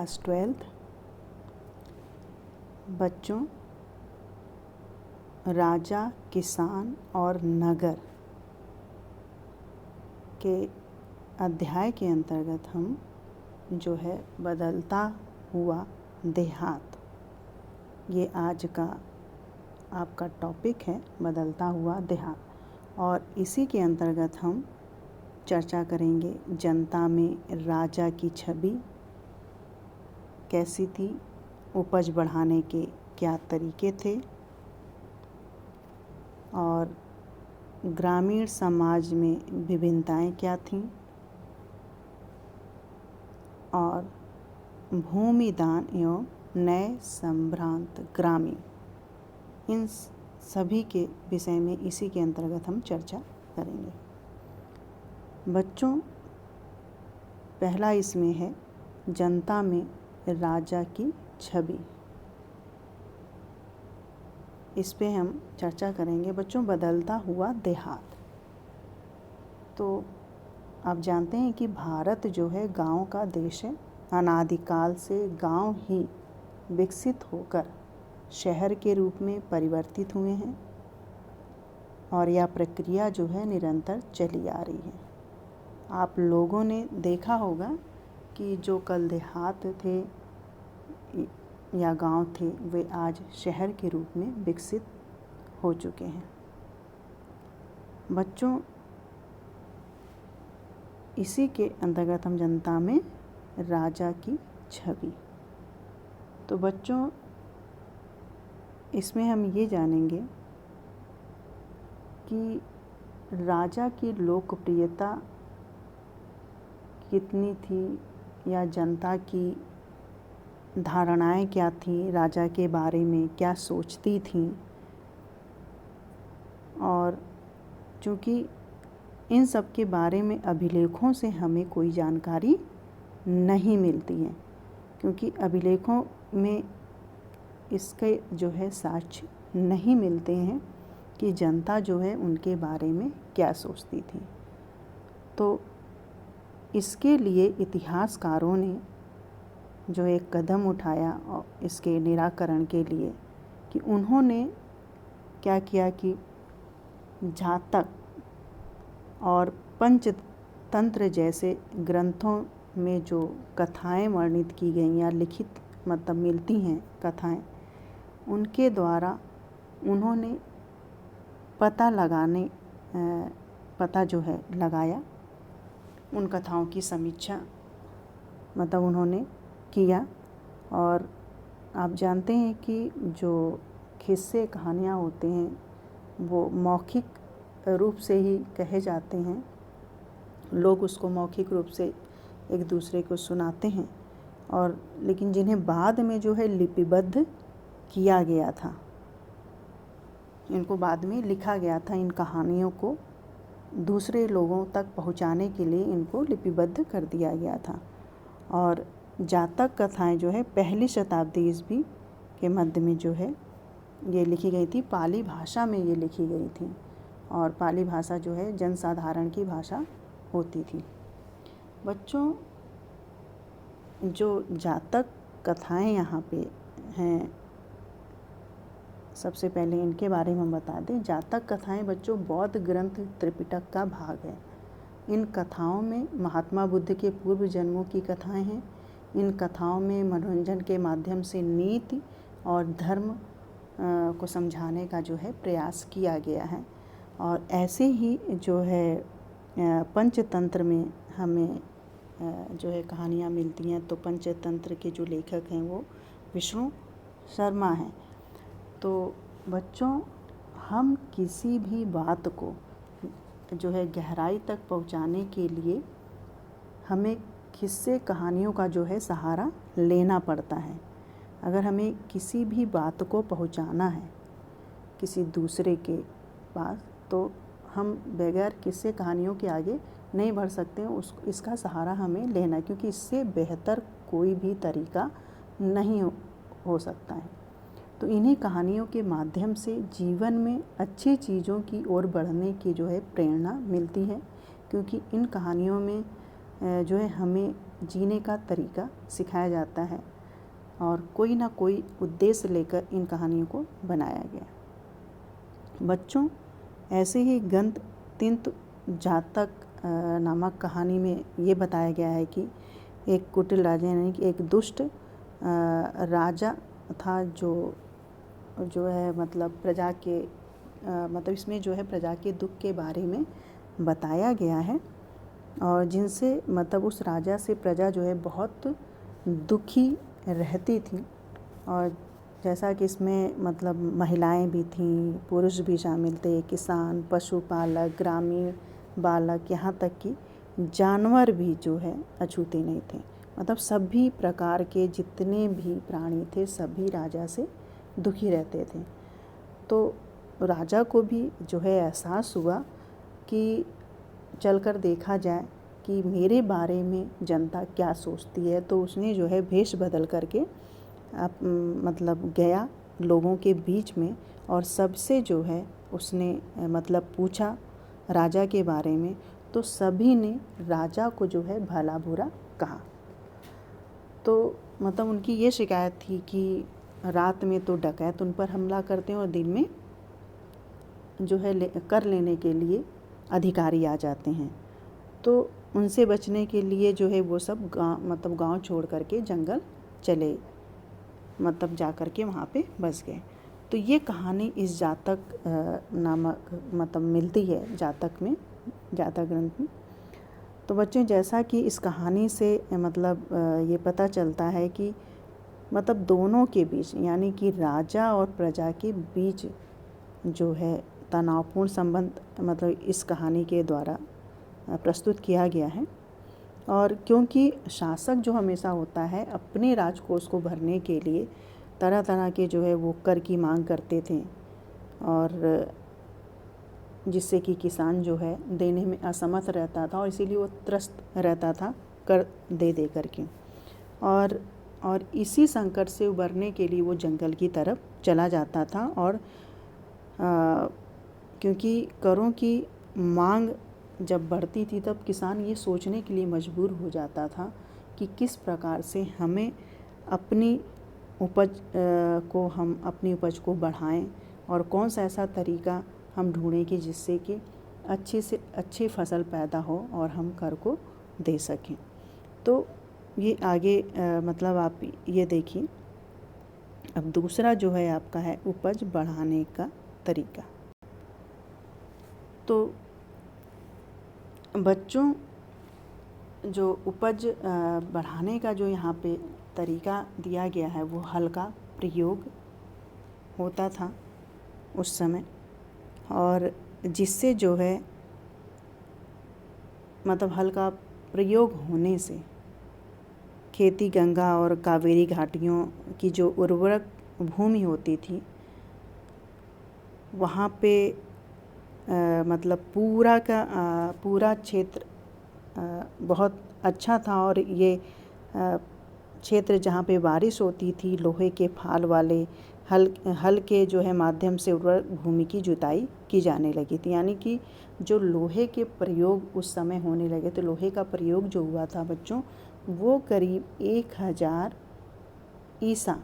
Class 12। बच्चों, राजा, किसान और नगर के अध्याय के अंतर्गत हम जो है बदलता हुआ देहात, ये आज का आपका टॉपिक है, बदलता हुआ देहात। और इसी के अंतर्गत हम चर्चा करेंगे जनता में राजा की छवि कैसी थी, उपज बढ़ाने के क्या तरीके थे और ग्रामीण समाज में विभिन्नताएं क्या थीं और भूमि दान एवं नए संभ्रांत ग्रामीण, इन सभी के विषय में इसी के अंतर्गत हम चर्चा करेंगे। बच्चों, पहला इसमें है जनता में राजा की छवि। इस पे हम चर्चा करेंगे। बच्चों, बदलता हुआ देहात। तो आप जानते हैं कि भारत जो है गांव का देश है। अनादिकाल से गांव ही विकसित होकर शहर के रूप में परिवर्तित हुए हैं और यह प्रक्रिया जो है निरंतर चली आ रही है। आप लोगों ने देखा होगा कि जो कल देहात थे या गांव थे, वे आज शहर के रूप में विकसित हो चुके हैं। बच्चों, इसी के अंतर्गत हम जनता में राजा की छवि। तो बच्चों, इसमें हम ये जानेंगे कि राजा की लोकप्रियता कितनी थी या जनता की धारणाएं क्या थी, राजा के बारे में क्या सोचती थी। और चूँकि इन सब के बारे में अभिलेखों से हमें कोई जानकारी नहीं मिलती है, क्योंकि अभिलेखों में इसके जो है साक्ष्य नहीं मिलते हैं कि जनता जो है उनके बारे में क्या सोचती थी। तो इसके लिए इतिहासकारों ने जो एक कदम उठाया और इसके निराकरण के लिए कि उन्होंने क्या किया कि जातक और पंचतंत्र जैसे ग्रंथों में जो कथाएं वर्णित की गई या लिखित मतलब मिलती हैं कथाएं, उनके द्वारा उन्होंने पता जो है लगाया, उन कथाओं की समीक्षा मतलब उन्होंने किया। और आप जानते हैं कि जो किस्से कहानियाँ होते हैं वो मौखिक रूप से ही कहे जाते हैं, लोग उसको मौखिक रूप से एक दूसरे को सुनाते हैं, और लेकिन जिन्हें बाद में जो है लिपिबद्ध किया गया था, इनको बाद में लिखा गया था, इन कहानियों को दूसरे लोगों तक पहुंचाने के लिए इनको लिपिबद्ध कर दिया गया था। और जातक कथाएं जो है पहली शताब्दी ईस्वी के मध्य में जो है ये लिखी गई थी, पाली भाषा में ये लिखी गई थी, और पाली भाषा जो है जनसाधारण की भाषा होती थी। बच्चों, जो जातक कथाएं यहाँ पे हैं, सबसे पहले इनके बारे में हम बता दें। जातक कथाएं बच्चों बौद्ध ग्रंथ त्रिपिटक का भाग है। इन कथाओं में महात्मा बुद्ध के पूर्व जन्मों की कथाएं हैं। इन कथाओं में मनोरंजन के माध्यम से नीति और धर्म को समझाने का जो है प्रयास किया गया है। और ऐसे ही जो है पंचतंत्र में हमें जो है कहानियाँ मिलती हैं। तो पंचतंत्र के जो लेखक हैं वो विष्णु शर्मा हैं। तो बच्चों, हम किसी भी बात को जो है गहराई तक पहुंचाने के लिए हमें किस्से कहानियों का जो है सहारा लेना पड़ता है। अगर हमें किसी भी बात को पहुंचाना है किसी दूसरे के पास, तो हम बगैर किस्से कहानियों के आगे नहीं बढ़ सकते हैं। इसका सहारा हमें लेना है, क्योंकि इससे बेहतर कोई भी तरीका नहीं हो सकता है। तो इन्हीं कहानियों के माध्यम से जीवन में अच्छी चीज़ों की ओर बढ़ने की जो है प्रेरणा मिलती है, क्योंकि इन कहानियों में जो है हमें जीने का तरीका सिखाया जाता है और कोई ना कोई उद्देश्य लेकर इन कहानियों को बनाया गया। बच्चों, ऐसे ही गंध तिंत जातक नामक कहानी में ये बताया गया है कि एक कुटिल राजा यानी कि एक दुष्ट राजा था जो है मतलब प्रजा के मतलब इसमें जो है प्रजा के दुख के बारे में बताया गया है और जिनसे मतलब उस राजा से प्रजा जो है बहुत दुखी रहती थी। और जैसा कि इसमें मतलब महिलाएं भी थीं, पुरुष भी शामिल थे, किसान, पशुपालक, ग्रामीण, बालक, यहाँ तक कि जानवर भी जो है अछूते नहीं थे। मतलब सभी प्रकार के जितने भी प्राणी थे सभी राजा से दुखी रहते थे। तो राजा को भी जो है एहसास हुआ कि चलकर देखा जाए कि मेरे बारे में जनता क्या सोचती है। तो उसने जो है भेष बदल करके मतलब गया लोगों के बीच में और सबसे जो है उसने मतलब पूछा राजा के बारे में। तो सभी ने राजा को जो है भला बुरा कहा। तो मतलब उनकी ये शिकायत थी कि रात में तो डकैत उन पर हमला करते हैं और दिन में जो है कर लेने के लिए अधिकारी आ जाते हैं। तो उनसे बचने के लिए जो है वो सब गांव छोड़ करके जंगल चले मतलब जा कर के वहाँ पे बस गए। तो ये कहानी इस जातक नामक मतलब मिलती है जातक में, जातक ग्रंथ में। तो बच्चों, जैसा कि इस कहानी से मतलब ये पता चलता है कि मतलब दोनों के बीच यानी कि राजा और प्रजा के बीच जो है तनावपूर्ण संबंध मतलब इस कहानी के द्वारा प्रस्तुत किया गया है। और क्योंकि शासक जो हमेशा होता है अपने राजकोष को भरने के लिए तरह तरह के जो है वो कर की मांग करते थे और जिससे कि किसान जो है देने में असमर्थ रहता था और इसीलिए वो त्रस्त रहता था कर दे करके। और इसी संकट से उबरने के लिए वो जंगल की तरफ चला जाता था। और क्योंकि करों की मांग जब बढ़ती थी तब किसान ये सोचने के लिए मजबूर हो जाता था कि किस प्रकार से हमें अपनी उपज को बढ़ाएं और कौन सा ऐसा तरीका हम ढूंढें कि जिससे कि अच्छे से अच्छी फसल पैदा हो और हम कर को दे सकें। तो ये आगे मतलब आप ये देखिए। अब दूसरा जो है आपका है उपज बढ़ाने का तरीका। तो बच्चों, जो उपज बढ़ाने का जो यहाँ पे तरीका दिया गया है वो हल का प्रयोग होता था उस समय और जिससे जो है मतलब हल का प्रयोग होने से खेती गंगा और कावेरी घाटियों की जो उर्वरक भूमि होती थी वहाँ पे मतलब पूरा क्षेत्र बहुत अच्छा था। और ये क्षेत्र जहाँ पे बारिश होती थी लोहे के फाल वाले हल के जो है माध्यम से उर्वरक भूमि की जुताई की जाने लगी थी। यानी कि जो लोहे के प्रयोग उस समय होने लगे। तो लोहे का प्रयोग जो हुआ था बच्चों वो करीब 1000 ईसा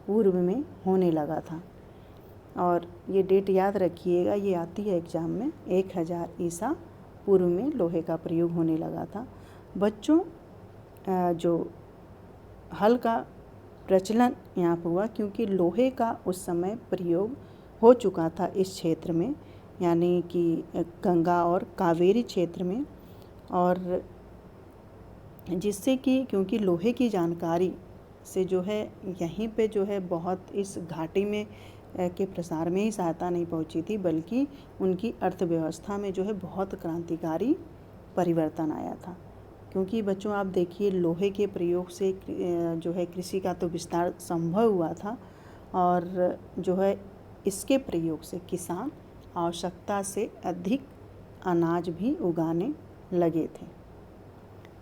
पूर्व में होने लगा था। और ये डेट याद रखिएगा, ये आती है एग्ज़ाम में। 1000 ईसा पूर्व में लोहे का प्रयोग होने लगा था। बच्चों, जो हल का प्रचलन यहाँ पर हुआ क्योंकि लोहे का उस समय प्रयोग हो चुका था इस क्षेत्र में यानी कि गंगा और कावेरी क्षेत्र में। और जिससे कि क्योंकि लोहे की जानकारी से जो है यहीं पे जो है बहुत इस घाटी में के प्रसार में ही सहायता नहीं पहुंची थी बल्कि उनकी अर्थव्यवस्था में जो है बहुत क्रांतिकारी परिवर्तन आया था। क्योंकि बच्चों आप देखिए लोहे के प्रयोग से जो है कृषि का तो विस्तार संभव हुआ था और जो है इसके प्रयोग से किसान आवश्यकता से अधिक अनाज भी उगाने लगे थे।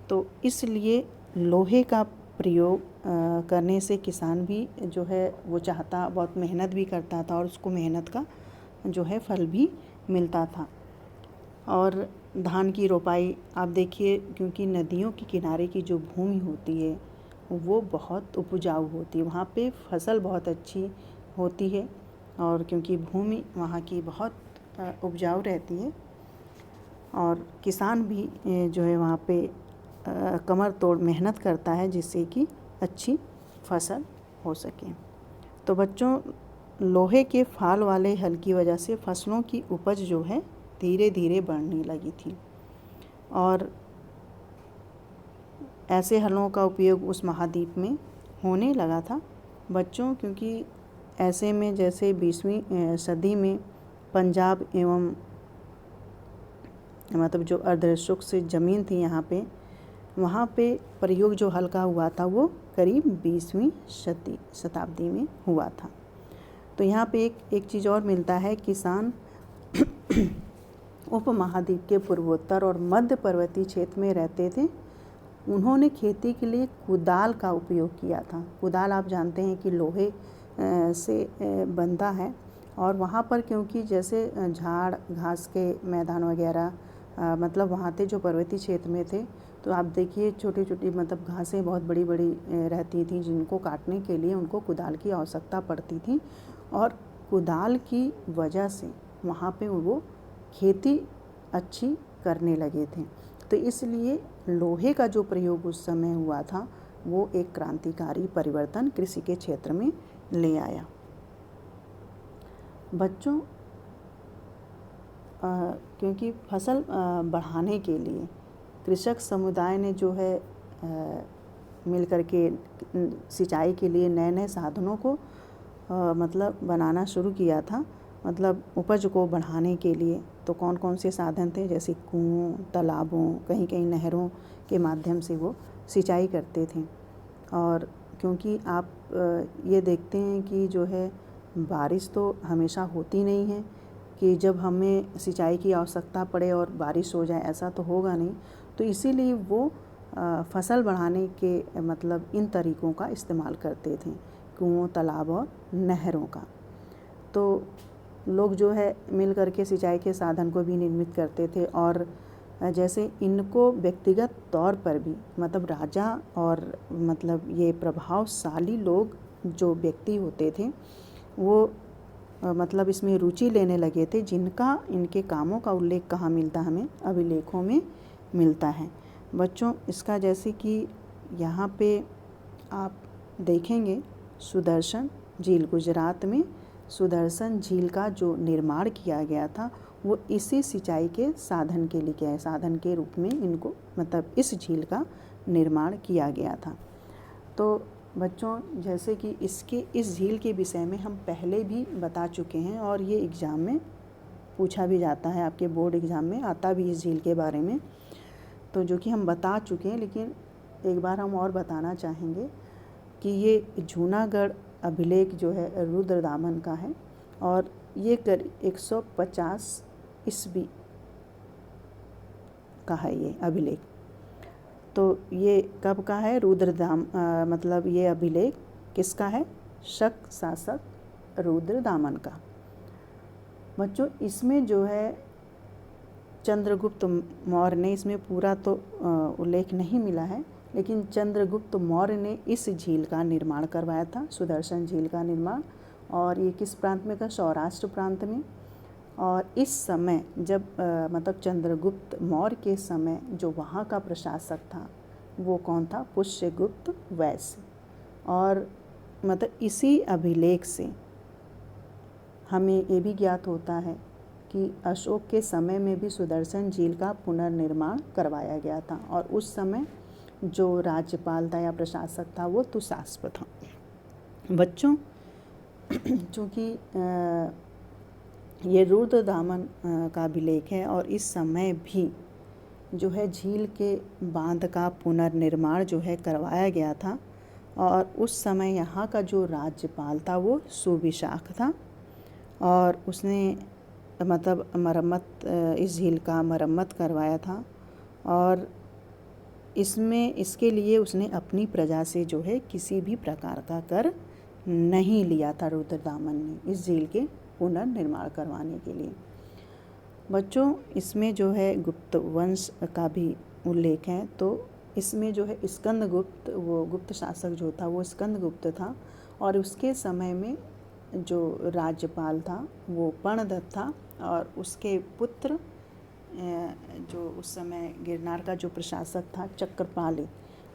तो इसलिए लोहे का प्रयोग करने से किसान भी जो है वो चाहता, बहुत मेहनत भी करता था और उसको मेहनत का जो है फल भी मिलता था। और धान की रोपाई आप देखिए, क्योंकि नदियों के किनारे की जो भूमि होती है वो बहुत उपजाऊ होती है, वहाँ पे फसल बहुत अच्छी होती है, और क्योंकि भूमि वहाँ की बहुत उपजाऊ रहती है, और किसान भी जो है वहाँ पे कमर तोड़ मेहनत करता है जिससे कि अच्छी फसल हो सके। तो बच्चों, लोहे के फाल वाले हल की वजह से फसलों की उपज जो है धीरे धीरे बढ़ने लगी थी, और ऐसे हलों का उपयोग उस महाद्वीप में होने लगा था बच्चों, क्योंकि ऐसे में जैसे 20वीं सदी में पंजाब एवं मतलब जो अर्धशुष्क से ज़मीन थी यहाँ पे, वहाँ पे प्रयोग जो हल का हुआ था वो करीब 20वीं शताब्दी में हुआ था। तो यहाँ पे एक चीज़ और मिलता है, किसान उपमहाद्वीप के पूर्वोत्तर और मध्य पर्वतीय क्षेत्र में रहते थे। उन्होंने खेती के लिए कुदाल का उपयोग किया था। कुदाल आप जानते हैं कि लोहे से बनता है, और वहाँ पर क्योंकि जैसे झाड़ घास के मैदान वगैरह मतलब वहाँ थे जो पर्वतीय क्षेत्र में थे, तो आप देखिए छोटी छोटी मतलब घासें बहुत बड़ी बड़ी रहती थी, जिनको काटने के लिए उनको कुदाल की आवश्यकता पड़ती थी, और कुदाल की वजह से वहाँ पे वो खेती अच्छी करने लगे थे। तो इसलिए लोहे का जो प्रयोग उस समय हुआ था वो एक क्रांतिकारी परिवर्तन कृषि के क्षेत्र में ले आया। बच्चों, क्योंकि फसल बढ़ाने के लिए कृषक समुदाय ने जो है मिल कर के सिंचाई के लिए नए नए साधनों को मतलब बनाना शुरू किया था, मतलब उपज को बढ़ाने के लिए। तो कौन कौन से साधन थे, जैसे कुओं, तालाबों, कहीं कहीं नहरों के माध्यम से वो सिंचाई करते थे। और क्योंकि आप ये देखते हैं कि जो है बारिश तो हमेशा होती नहीं है, कि जब हमें सिंचाई की आवश्यकता पड़े और बारिश हो जाए, ऐसा तो होगा नहीं। तो इसीलिए वो फसल बढ़ाने के मतलब इन तरीक़ों का इस्तेमाल करते थे, कुओं, तालाब और नहरों का। तो लोग जो है मिल कर के सिंचाई के साधन को भी निर्मित करते थे, और जैसे इनको व्यक्तिगत तौर पर भी मतलब राजा और मतलब ये प्रभावशाली लोग जो व्यक्ति होते थे वो मतलब इसमें रुचि लेने लगे थे, जिनका इनके कामों का उल्लेख कहाँ मिलता, हमें अभिलेखों में मिलता है। बच्चों, इसका जैसे कि यहाँ पे आप देखेंगे सुदर्शन झील, गुजरात में सुदर्शन झील का जो निर्माण किया गया था वो इसी सिंचाई के साधन के लिए किया है, साधन के रूप में इनको मतलब इस झील का निर्माण किया गया था। तो बच्चों, जैसे कि इस झील के विषय में हम पहले भी बता चुके हैं, और ये एग्ज़ाम में पूछा भी जाता है, आपके बोर्ड एग्ज़ाम में आता भी इस झील के बारे में, तो जो कि हम बता चुके हैं, लेकिन एक बार हम और बताना चाहेंगे कि ये जूनागढ़ अभिलेख जो है रुद्रदामन का है, और ये कर 150 ईस्वी का है ये अभिलेख। तो ये कब का है, मतलब ये अभिलेख किसका है, शक शासक रुद्रदामन का। बच्चों, इसमें जो है चंद्रगुप्त मौर्य ने, इसमें पूरा तो उल्लेख नहीं मिला है, लेकिन चंद्रगुप्त मौर्य ने इस झील का निर्माण करवाया था, सुदर्शन झील का निर्माण। और ये किस प्रांत में था, सौराष्ट्र प्रांत में। और इस समय जब मतलब चंद्रगुप्त मौर्य के समय जो वहाँ का प्रशासक था वो कौन था, पुष्यगुप्त वैश्य। और मतलब इसी अभिलेख से हमें ये भी ज्ञात होता है कि अशोक के समय में भी सुदर्शन झील का पुनर्निर्माण करवाया गया था, और उस समय जो राज्यपाल था या प्रशासक था वो तुषास्प था। बच्चों, चूँकि ये रुद्रदामन का अभिलेख है, और इस समय भी जो है झील के बांध का पुनर्निर्माण जो है करवाया गया था, और उस समय यहाँ का जो राज्यपाल था वो सुविशाख था, और उसने मतलब मरम्मत इस झील का मरम्मत करवाया था, और इसके लिए उसने अपनी प्रजा से जो है किसी भी प्रकार का कर नहीं लिया था रुद्रदामन ने, इस झील के पुनर्निर्माण करवाने के लिए। बच्चों इसमें जो है गुप्त वंश का भी उल्लेख है। तो इसमें जो है स्कंदगुप्त, वो गुप्त शासक जो था वो स्कंदगुप्त था, और उसके समय में जो राज्यपाल था वो पर्णदत्त था, और उसके पुत्र जो उस समय गिरनार का जो प्रशासक था चक्रपाली,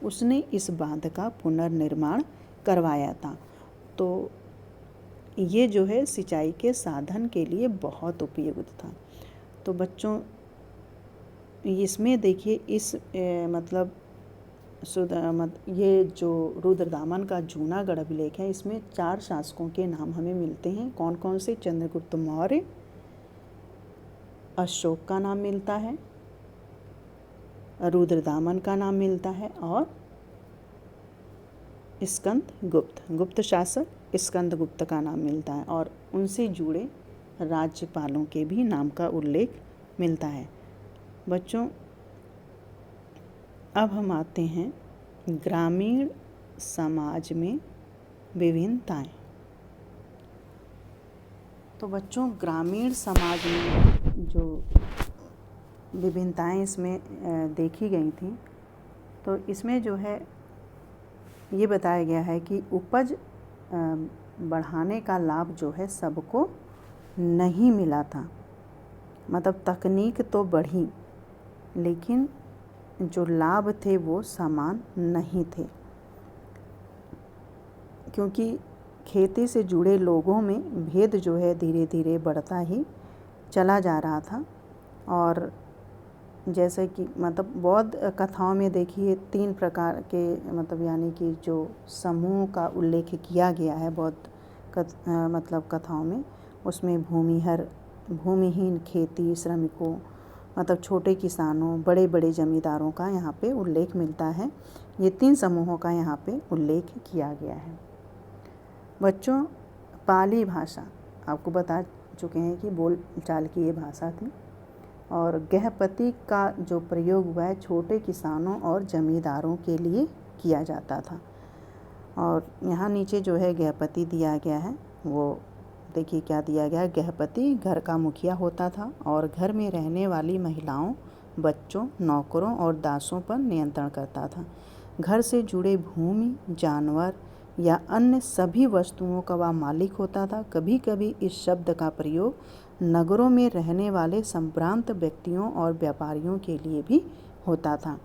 उसने इस बांध का पुनर्निर्माण करवाया था। तो ये जो है सिंचाई के साधन के लिए बहुत उपयुक्त था। तो बच्चों इसमें देखिए इस मतलब ये जो रुद्रदामन का जूनागढ़ अभिलेख है, इसमें 4 शासकों के नाम हमें मिलते हैं। कौन कौन से? चंद्रगुप्त मौर्य, अशोक का नाम मिलता है, रुद्रदामन का नाम मिलता है, और स्कंदगुप्त, गुप्त शासक स्कंदगुप्त का नाम मिलता है, और उनसे जुड़े राज्यपालों के भी नाम का उल्लेख मिलता है। बच्चों अब हम आते हैं ग्रामीण समाज में विभिन्नताएं। तो बच्चों ग्रामीण समाज में जो विभिन्नताएं इसमें देखी गई थी, तो इसमें जो है ये बताया गया है कि उपज बढ़ाने का लाभ जो है सबको नहीं मिला था। मतलब तकनीक तो बढ़ी, लेकिन जो लाभ थे वो समान नहीं थे, क्योंकि खेती से जुड़े लोगों में भेद जो है धीरे धीरे बढ़ता ही चला जा रहा था। और जैसे कि मतलब बौद्ध कथाओं में देखिए 3 प्रकार के मतलब यानी कि जो समूह का उल्लेख किया गया है बौद्ध मतलब कथाओं में, उसमें भूमिहीन खेती श्रमिकों, मतलब छोटे किसानों, बड़े बड़े जमींदारों का यहाँ पे उल्लेख मिलता है। ये 3 समूहों का यहाँ पे उल्लेख किया गया है। बच्चों पाली भाषा आपको बता चुके हैं कि बोल चाल की ये भाषा थी, और गृहपति का जो प्रयोग हुआ है छोटे किसानों और जमींदारों के लिए किया जाता था। और यहाँ नीचे जो है गृहपति दिया गया है, वो देखिए क्या दिया गया है। गृहपति घर का मुखिया होता था और घर में रहने वाली महिलाओं, बच्चों, नौकरों और दासों पर नियंत्रण करता था। घर से जुड़े भूमि, जानवर या अन्य सभी वस्तुओं का वह मालिक होता था। कभी कभी इस शब्द का प्रयोग नगरों में रहने वाले संभ्रांत व्यक्तियों और व्यापारियों के लिए भी होता था।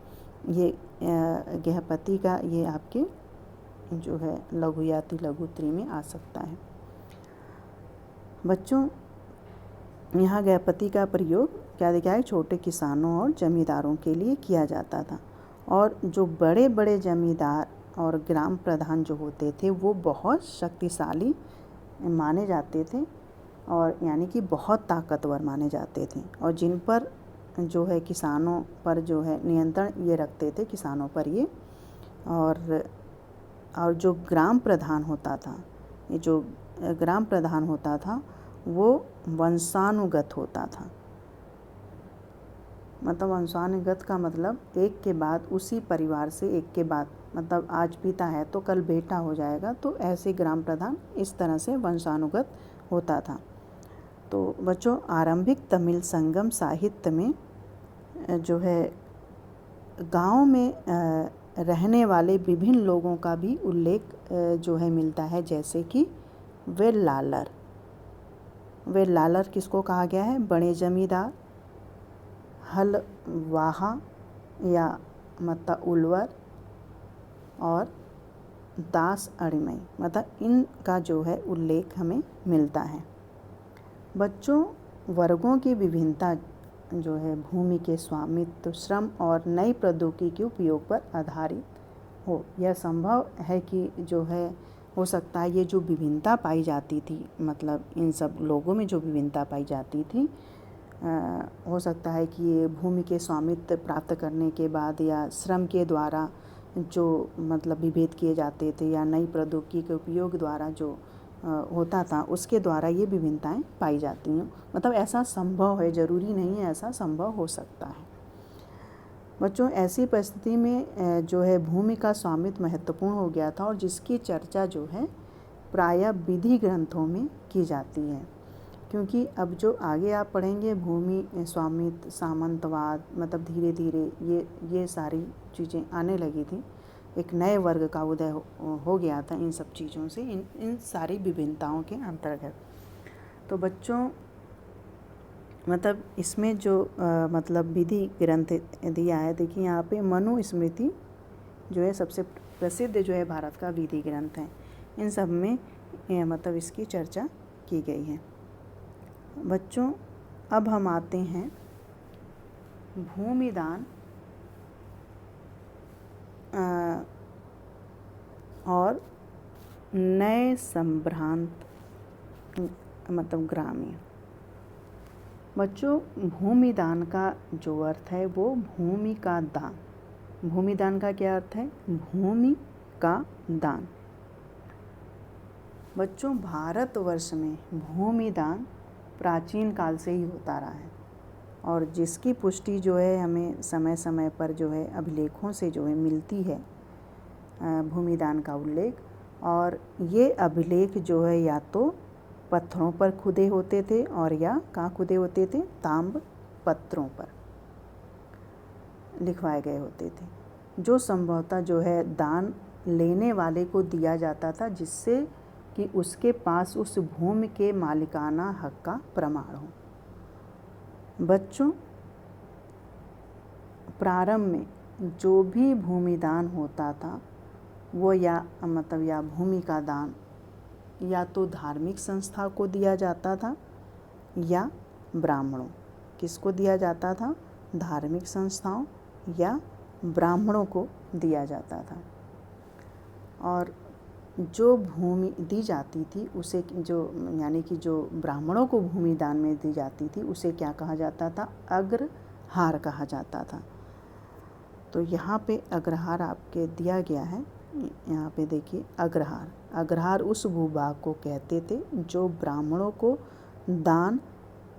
ये गृहपति का ये आपके जो है लघुयाति लघुत्री में आ सकता है। बच्चों यहाँ गृहपति का प्रयोग क्या देखा है, छोटे किसानों और जमींदारों के लिए किया जाता था। और जो बड़े बड़े जमींदार और ग्राम प्रधान जो होते थे वो बहुत शक्तिशाली माने जाते थे, और यानी कि बहुत ताकतवर माने जाते थे, और जिन पर जो है किसानों पर जो है नियंत्रण ये रखते थे, किसानों पर ये। और जो ग्राम प्रधान होता था, ये जो ग्राम प्रधान होता था वो वंशानुगत होता था। मतलब वंशानुगत का मतलब एक के बाद उसी परिवार से एक के बाद, मतलब आज पिता है तो कल बेटा हो जाएगा, तो ऐसे ग्राम प्रधान इस तरह से वंशानुगत होता था। तो बच्चों आरंभिक तमिल संगम साहित्य में जो है गाँव में रहने वाले विभिन्न लोगों का भी उल्लेख जो है मिलता है, जैसे कि वेल्लालर किसको कहा गया है? बड़े जमींदार, हलवाहा या मत्ता उलवर और दास अड़िमई, मतलब इनका जो है उल्लेख हमें मिलता है। बच्चों वर्गों की विभिन्नता जो है भूमि के स्वामित्व, श्रम और नई प्रौद्योगिकी के उपयोग पर आधारित हो। यह संभव है कि जो है हो सकता है ये जो विभिन्नता पाई जाती थी, मतलब इन सब लोगों में जो विभिन्नता पाई जाती थी, हो सकता है कि ये भूमि के स्वामित्व प्राप्त करने के बाद या श्रम के द्वारा जो मतलब विभेद किए जाते थे या नई प्रौद्योगिकी के उपयोग द्वारा जो होता था उसके द्वारा ये विभिन्नताएं पाई जाती हैं। मतलब ऐसा संभव है, ज़रूरी नहीं है, ऐसा संभव हो सकता है। बच्चों ऐसी परिस्थिति में जो है भूमि का स्वामित्व महत्वपूर्ण हो गया था, और जिसकी चर्चा जो है प्रायः विधि ग्रंथों में की जाती है। क्योंकि अब जो आगे आप पढ़ेंगे भूमि स्वामित्व सामंतवाद मतलब धीरे धीरे ये सारी चीज़ें आने लगी थी। एक नए वर्ग का उदय हो गया था इन सब चीज़ों से, इन सारी विभिन्नताओं के अंतर्गत। तो बच्चों मतलब इसमें जो मतलब विधि ग्रंथ दिया है, देखिए यहाँ पे मनुस्मृति जो है सबसे प्रसिद्ध जो है भारत का विधि ग्रंथ है। इन सब में मतलब इसकी चर्चा की गई है। बच्चों अब हम आते हैं भूमिदान और नए संभ्रांत मतलब ग्रामीण। बच्चों भूमिदान का जो अर्थ है वो भूमि का दान। भूमिदान का क्या अर्थ है? भूमि का दान। बच्चों भारतवर्ष में भूमिदान प्राचीन काल से ही होता रहा है और जिसकी पुष्टि जो है हमें समय समय पर जो है अभिलेखों से जो है मिलती है भूमिदान का उल्लेख। और ये अभिलेख जो है या तो पत्थरों पर खुदे होते थे और या कहाँ खुदे होते थे? ताम्र पत्रों पर लिखवाए गए होते थे, जो संभवतः जो है दान लेने वाले को दिया जाता था, जिससे कि उसके पास उस भूमि के मालिकाना हक का प्रमाण हो। बच्चों प्रारंभ में जो भी भूमिदान होता था वो या भूमि का दान या तो धार्मिक संस्था को दिया जाता था या ब्राह्मणों। किसको दिया जाता था? धार्मिक संस्थाओं या ब्राह्मणों को दिया जाता था। और जो भूमि दी जाती थी उसे जो ब्राह्मणों को भूमि दान में दी जाती थी उसे क्या कहा जाता था? अग्रहार कहा जाता था। तो यहाँ पे अग्रहार आपके दिया गया है, यहाँ पे देखिए अग्रहार। अग्रहार उस भूभाग को कहते थे जो ब्राह्मणों को दान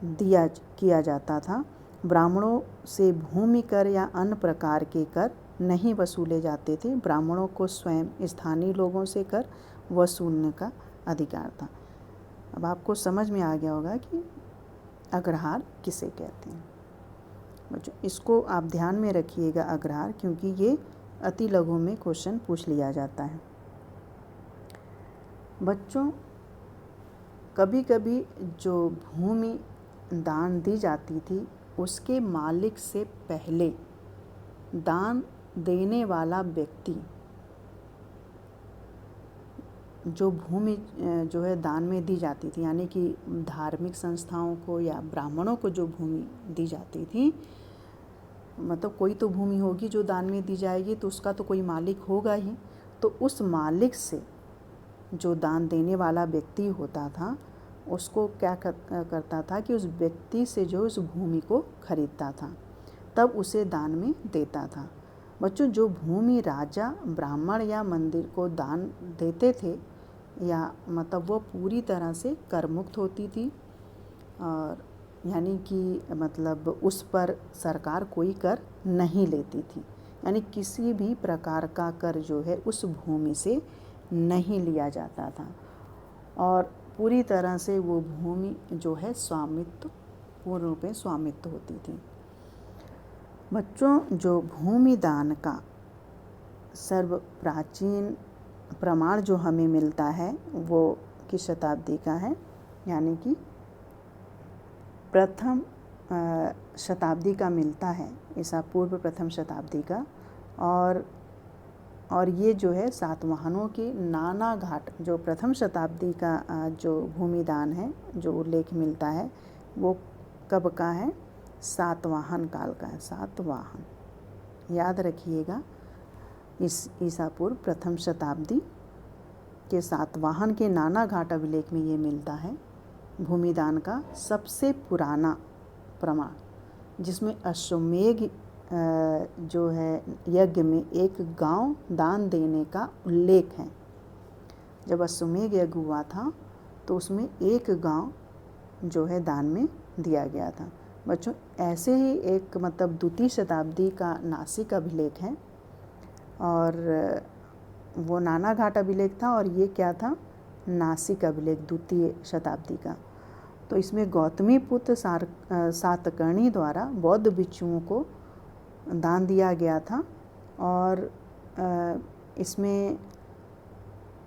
किया जाता था। ब्राह्मणों से भूमि कर या अन्य प्रकार के कर नहीं वसूले जाते थे। ब्राह्मणों को स्वयं स्थानीय लोगों से कर वसूलने का अधिकार था। अब आपको समझ में आ गया होगा कि अग्रहार किसे कहते हैं। बच्चों इसको आप ध्यान में रखिएगा अग्रहार, क्योंकि ये अति लघु में क्वेश्चन पूछ लिया जाता है। बच्चों कभी कभी जो भूमि दान दी जाती थी उसके मालिक से पहले दान देने वाला व्यक्ति जो भूमि जो है दान में दी जाती थी, यानी कि धार्मिक संस्थाओं को या ब्राह्मणों को जो भूमि दी जाती थी, मतलब कोई तो भूमि होगी जो दान में दी जाएगी तो उसका तो कोई मालिक होगा ही। तो उस मालिक से जो दान देने वाला व्यक्ति होता था उसको क्या करता था कि उस व्यक्ति से जो उस भूमि को खरीदता था, तब उसे दान में देता था। बच्चों जो भूमि राजा ब्राह्मण या मंदिर को दान देते थे या मतलब वो पूरी तरह से कर मुक्त होती थी, और यानी कि मतलब उस पर सरकार कोई कर नहीं लेती थी, यानी किसी भी प्रकार का कर जो है उस भूमि से नहीं लिया जाता था और पूरी तरह से वो भूमि जो है स्वामित्व पूर्ण रूप में स्वामित्व होती थी। बच्चों जो भूमि दान का सर्व प्राचीन प्रमाण जो हमें मिलता है वो किस शताब्दी का है, यानी कि प्रथम शताब्दी का मिलता है, ईसा पूर्व प्रथम शताब्दी का। और ये जो है सातवाहनों के नाना घाट जो प्रथम शताब्दी का जो भूमिदान है जो उल्लेख मिलता है वो कब का है? सातवाहन काल का है। सातवाहन याद रखिएगा, इस ईसा पूर्व प्रथम शताब्दी के सातवाहन के नाना घाट अभिलेख में ये मिलता है भूमिदान का सबसे पुराना प्रमाण, जिसमें अश्वमेध जो है यज्ञ में एक गांव दान देने का उल्लेख है। जब अश्वमेध यज्ञ हुआ था तो उसमें एक गांव जो है दान में दिया गया था। बच्चों ऐसे ही एक मतलब द्वितीय शताब्दी का नासिक अभिलेख है और वो नाना घाट अभिलेख था और ये क्या था? नासिक अभिलेख द्वितीय शताब्दी का। तो इसमें गौतमी पुत्र सातकर्णी द्वारा बौद्ध भिक्षुओं को दान दिया गया था। और इसमें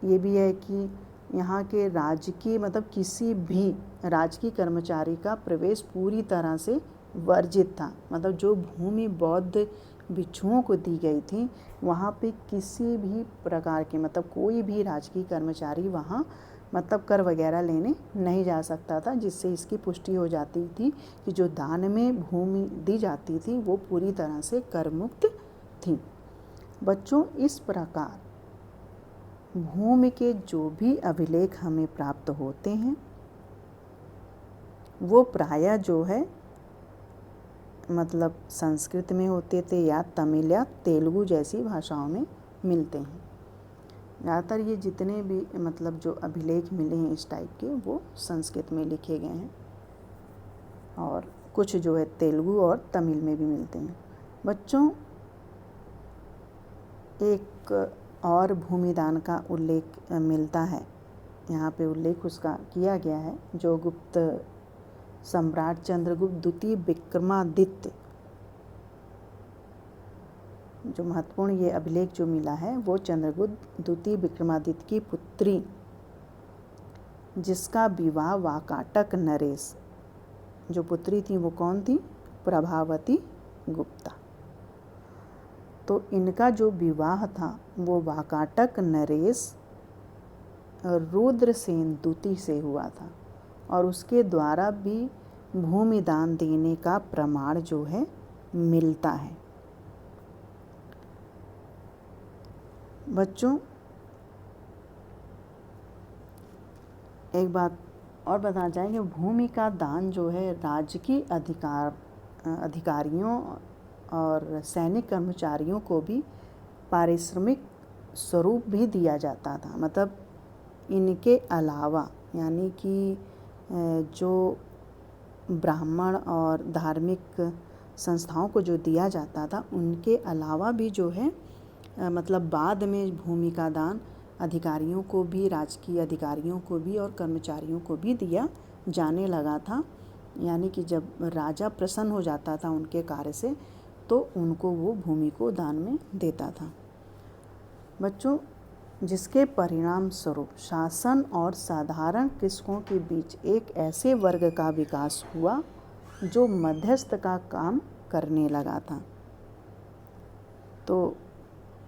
ये भी है कि यहाँ के राजकीय मतलब किसी भी राजकीय कर्मचारी का प्रवेश पूरी तरह से वर्जित था। मतलब जो भूमि बौद्ध भिक्षुओं को दी गई थी वहाँ पे किसी भी प्रकार के मतलब कोई भी राजकीय कर्मचारी वहाँ मतलब कर वगैरह लेने नहीं जा सकता था, जिससे इसकी पुष्टि हो जाती थी कि जो दान में भूमि दी जाती थी वो पूरी तरह से कर मुक्त थी। बच्चों, इस प्रकार भूमि के जो भी अभिलेख हमें प्राप्त होते हैं वो प्रायः जो है मतलब संस्कृत में होते थे या तमिल या तेलुगु जैसी भाषाओं में मिलते हैं। ज़्यादातर ये जितने भी मतलब जो अभिलेख मिले हैं इस टाइप के वो संस्कृत में लिखे गए हैं और कुछ जो है तेलुगु और तमिल में भी मिलते हैं। बच्चों, एक और भूमिदान का उल्लेख मिलता है, यहाँ पे उल्लेख उसका किया गया है, जो गुप्त सम्राट चंद्रगुप्त द्वितीय विक्रमादित्य, जो महत्वपूर्ण ये अभिलेख जो मिला है वो चंद्रगुप्त द्वितीय विक्रमादित्य की पुत्री जिसका विवाह वाकाटक नरेश, जो पुत्री थी वो कौन थी? प्रभावती गुप्ता। तो इनका जो विवाह था वो वाकाटक नरेश रुद्रसेन द्वितीय से हुआ था और उसके द्वारा भी भूमि दान देने का प्रमाण जो है मिलता है। बच्चों, एक बात और बताना चाहेंगे, भूमि का दान जो है राजकीय अधिकारियों और सैनिक कर्मचारियों को भी पारिश्रमिक स्वरूप भी दिया जाता था। मतलब इनके अलावा यानी कि जो ब्राह्मण और धार्मिक संस्थाओं को जो दिया जाता था उनके अलावा भी जो है मतलब बाद में भूमि का दान अधिकारियों को भी, राजकीय अधिकारियों को भी और कर्मचारियों को भी दिया जाने लगा था। यानी कि जब राजा प्रसन्न हो जाता था उनके कार्य से तो उनको वो भूमि को दान में देता था। बच्चों, जिसके परिणाम स्वरूप शासन और साधारण कृषकों के बीच एक ऐसे वर्ग का विकास हुआ जो मध्यस्थ का काम करने लगा था। तो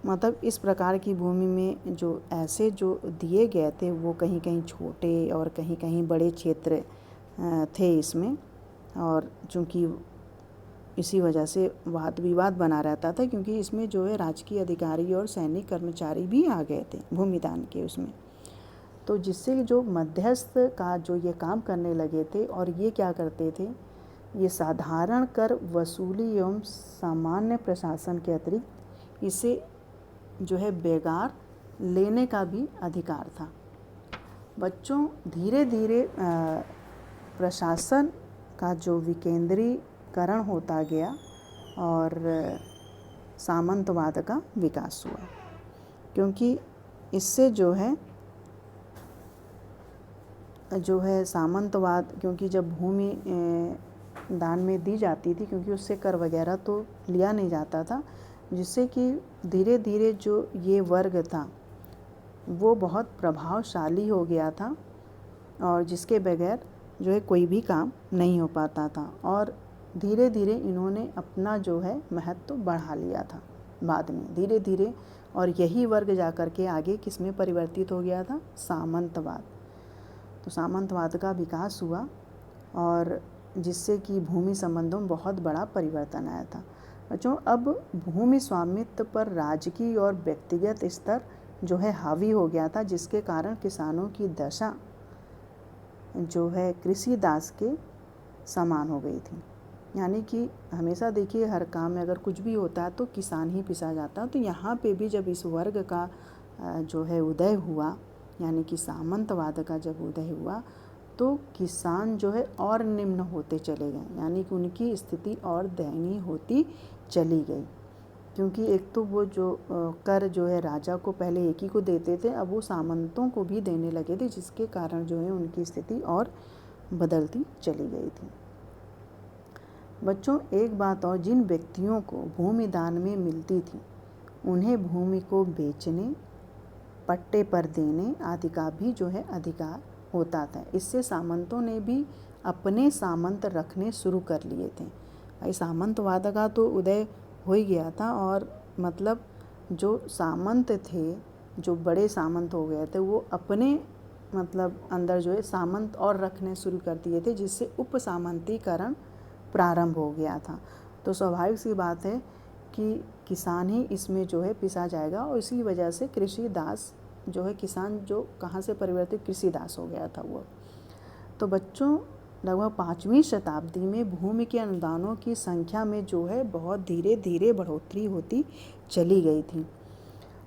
मतलब इस प्रकार की भूमि में जो ऐसे जो दिए गए थे वो कहीं कहीं छोटे और कहीं कहीं बड़े क्षेत्र थे इसमें, और चूँकि इसी वजह से वाद विवाद बना रहता था क्योंकि इसमें जो है राजकीय अधिकारी और सैनिक कर्मचारी भी आ गए थे भूमिदान के उसमें। तो जिससे जो मध्यस्थ का जो ये काम करने लगे थे और ये क्या करते थे, ये साधारण कर वसूली एवं सामान्य प्रशासन के अतिरिक्त इसे जो है बेगार लेने का भी अधिकार था। बच्चों, धीरे धीरे प्रशासन का जो विकेंद्रीकरण होता गया और सामंतवाद का विकास हुआ, क्योंकि इससे जो है सामंतवाद, क्योंकि जब भूमि दान में दी जाती थी क्योंकि उससे कर वगैरह तो लिया नहीं जाता था, जिससे कि धीरे धीरे जो ये वर्ग था वो बहुत प्रभावशाली हो गया था और जिसके बगैर जो है कोई भी काम नहीं हो पाता था। और धीरे धीरे इन्होंने अपना जो है महत्व बढ़ा लिया था बाद में धीरे धीरे, और यही वर्ग जा कर के आगे किस में परिवर्तित हो गया था? सामंतवाद। तो सामंतवाद का विकास हुआ और जिससे कि भूमि संबंधों में बहुत बड़ा परिवर्तन आया था। बच्चों, अब भूमि स्वामित्व पर राजकीय और व्यक्तिगत स्तर जो है हावी हो गया था, जिसके कारण किसानों की दशा जो है कृषि दास के समान हो गई थी। यानी कि हमेशा देखिए हर काम में अगर कुछ भी होता है तो किसान ही पिसा जाता है। तो यहाँ पे भी जब इस वर्ग का जो है उदय हुआ, यानी कि सामंतवाद का जब उदय हुआ तो किसान जो है और निम्न होते चले गए, यानी कि उनकी स्थिति और दयनीय होती चली गई। क्योंकि एक तो वो जो कर जो है राजा को पहले एक ही को देते थे, अब वो सामंतों को भी देने लगे थे, जिसके कारण जो है उनकी स्थिति और बदलती चली गई थी। बच्चों, एक बात और, जिन व्यक्तियों को भूमि दान में मिलती थी उन्हें भूमि को बेचने, पट्टे पर देने आदि का भी जो है अधिकार होता था। इससे सामंतों ने भी अपने सामंत रखने शुरू कर लिए थे। भाई सामंतवाद का तो उदय हो ही गया था, और मतलब जो सामंत थे, जो बड़े सामंत हो गए थे, वो अपने मतलब अंदर जो है सामंत और रखने शुरू कर दिए थे, जिससे उप सामंतीकरण प्रारंभ हो गया था। तो स्वाभाविक सी बात है कि किसान ही इसमें जो है पिसा जाएगा, और इसी वजह से कृषि दास जो है, किसान जो कहाँ से परिवर्तित कृषि दास हो गया था वो। तो बच्चों, लगभग 5वीं शताब्दी में भूमि के अनुदानों की संख्या में जो है बहुत धीरे धीरे बढ़ोतरी होती चली गई थी,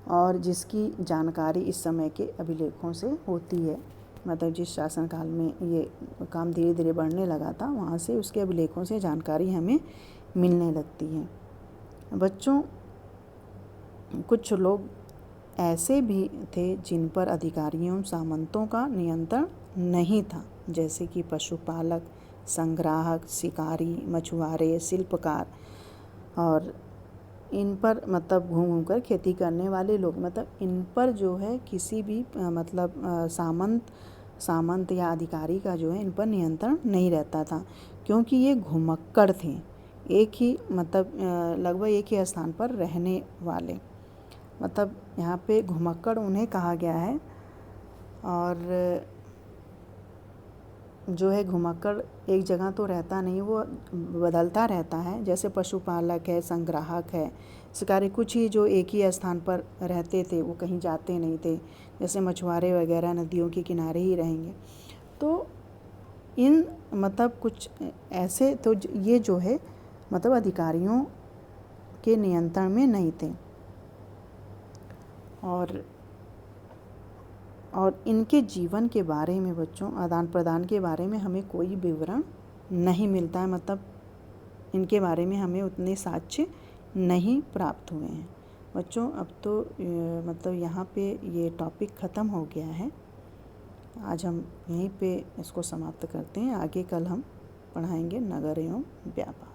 और जिसकी जानकारी इस समय के अभिलेखों से होती है। मतलब जिस शासनकाल में ये काम धीरे धीरे बढ़ने लगा था, वहाँ से उसके अभिलेखों से जानकारी हमें मिलने लगती है। बच्चों, कुछ लोग ऐसे भी थे जिन पर अधिकारियों सामंतों का नियंत्रण नहीं था, जैसे कि पशुपालक, संग्राहक, शिकारी, मछुआरे, शिल्पकार, और इन पर मतलब घूम घूम कर खेती करने वाले लोग, मतलब इन पर जो है किसी भी मतलब सामंत या अधिकारी का जो है इन पर नियंत्रण नहीं रहता था, क्योंकि ये घुमक्कड़ थे, एक ही मतलब लगभग एक ही स्थान पर रहने वाले। मतलब यहाँ पे घुमक्कड़ उन्हें कहा गया है, और जो है घुमक्कड़ एक जगह तो रहता नहीं, वो बदलता रहता है। जैसे पशुपालक है, संग्राहक है, शिकारी, कुछ ही जो एक ही स्थान पर रहते थे, वो कहीं जाते नहीं थे। जैसे मछुआरे वगैरह नदियों के किनारे ही रहेंगे। तो इन मतलब कुछ ऐसे, तो ये जो है मतलब अधिकारियों के नियंत्रण में नहीं थे, और इनके जीवन के बारे में बच्चों, आदान प्रदान के बारे में हमें कोई विवरण नहीं मिलता है। मतलब इनके बारे में हमें उतने साक्ष्य नहीं प्राप्त हुए हैं। बच्चों, अब तो मतलब यहाँ पे ये टॉपिक ख़त्म हो गया है। आज हम यहीं पे इसको समाप्त करते हैं। आगे कल हम पढ़ाएंगे नगर एवं व्यापार।